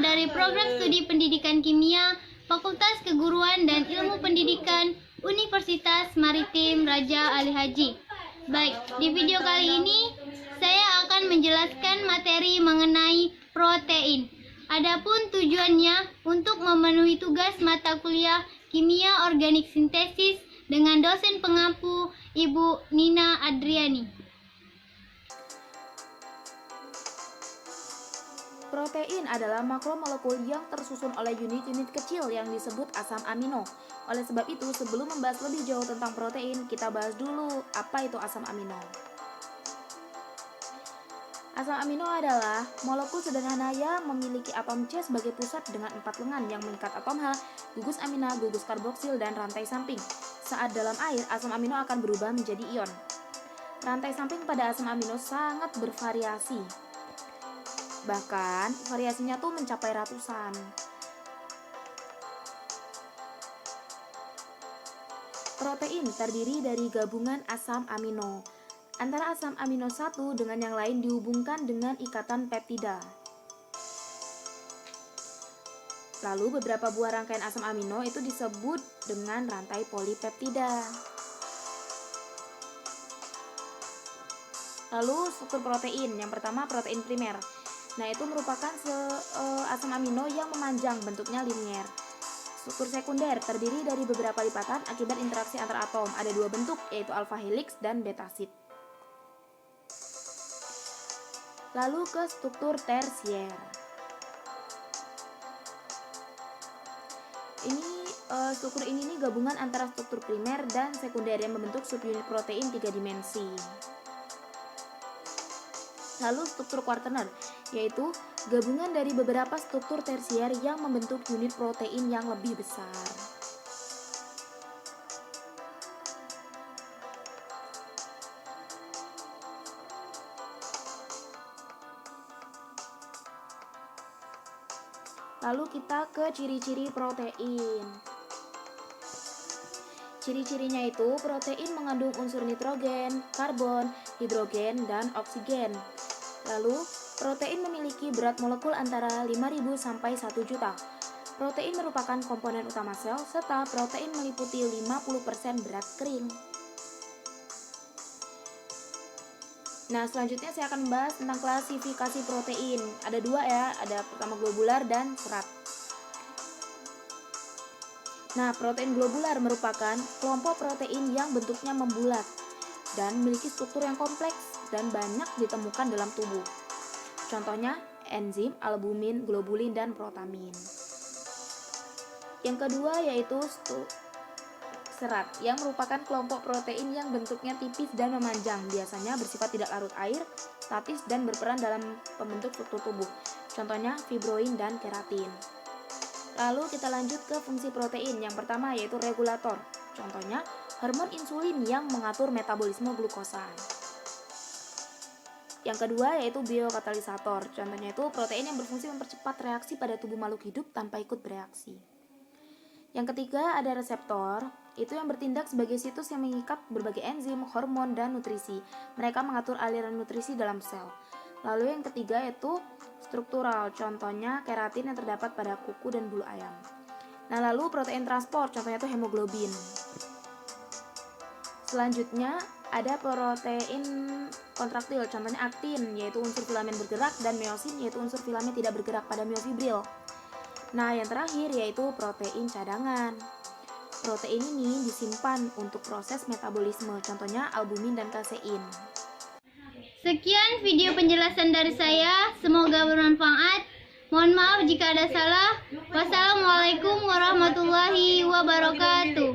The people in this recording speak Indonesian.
dari Program Studi Pendidikan Kimia Fakultas Keguruan dan Ilmu Pendidikan Universitas Maritim Raja Ali Haji. Baik, di video kali ini saya akan menjelaskan materi mengenai protein. Adapun tujuannya untuk memenuhi tugas mata kuliah Kimia Organik Sintesis dengan dosen pengampu Ibu Nina Adriani. Protein adalah makromolekul yang tersusun oleh unit-unit kecil yang disebut asam amino. Oleh sebab itu, sebelum membahas lebih jauh tentang protein, kita bahas dulu apa itu asam amino. Asam amino adalah molekul sederhana yang memiliki atom C sebagai pusat dengan 4 lengan yang mengikat atom H, gugus amina, gugus karboksil, dan rantai samping. Saat dalam air, asam amino akan berubah menjadi ion. Rantai samping pada asam amino sangat bervariasi. Bahkan variasinya tuh mencapai ratusan. Protein terdiri dari gabungan asam amino. Antara asam amino satu dengan yang lain dihubungkan dengan ikatan peptida. Lalu beberapa buah rangkaian asam amino itu disebut dengan rantai polipeptida. Lalu struktur protein. Yang pertama protein primer. Nah, itu merupakan asam amino yang memanjang, bentuknya linier. Struktur sekunder terdiri dari beberapa lipatan akibat interaksi antar atom. Ada 2 bentuk, yaitu alpha helix dan beta sheet. Lalu ke struktur tersier. Struktur ini gabungan antara struktur primer dan sekunder yang membentuk subunit protein 3 dimensi. Lalu struktur kuartener, yaitu gabungan dari beberapa struktur tersier yang membentuk unit protein yang lebih besar. Lalu kita ke ciri-ciri protein. Ciri-cirinya itu protein mengandung unsur nitrogen, karbon, hidrogen, dan oksigen. Lalu, protein memiliki berat molekul antara 5.000 sampai 1 juta. Protein merupakan komponen utama sel, serta protein meliputi 50% berat kering. Nah, selanjutnya saya akan membahas tentang klasifikasi protein. Ada 2 ya, ada pertama globular dan serat. Nah, protein globular merupakan kelompok protein yang bentuknya membulat dan memiliki struktur yang kompleks dan banyak ditemukan dalam tubuh. Contohnya enzim, albumin, globulin, dan protamin. Yang kedua yaitu serat, yang merupakan kelompok protein yang bentuknya tipis dan memanjang, biasanya bersifat tidak larut air, statis, dan berperan dalam pembentuk struktur tubuh. Contohnya fibroin dan keratin. Lalu kita lanjut ke fungsi protein. Yang pertama yaitu regulator. Contohnya hormon insulin yang mengatur metabolisme glukosa. Yang kedua yaitu biokatalisator. Contohnya itu protein yang berfungsi mempercepat reaksi pada tubuh makhluk hidup tanpa ikut bereaksi. Yang ketiga ada reseptor. Itu yang bertindak sebagai situs yang mengikat berbagai enzim, hormon, dan nutrisi. Mereka mengatur aliran nutrisi dalam sel. Lalu yang ketiga yaitu struktural. Contohnya keratin yang terdapat pada kuku dan bulu ayam. Nah, lalu protein transport. Contohnya itu hemoglobin. Selanjutnya ada protein kontraktil, contohnya aktin, yaitu unsur filamen bergerak, dan miosin, yaitu unsur filamen tidak bergerak pada miofibril. Nah, yang terakhir yaitu protein cadangan. Protein ini disimpan untuk proses metabolisme, contohnya albumin dan kasein. Sekian video penjelasan dari saya, semoga bermanfaat. Mohon maaf jika ada salah. Wassalamualaikum warahmatullahi wabarakatuh.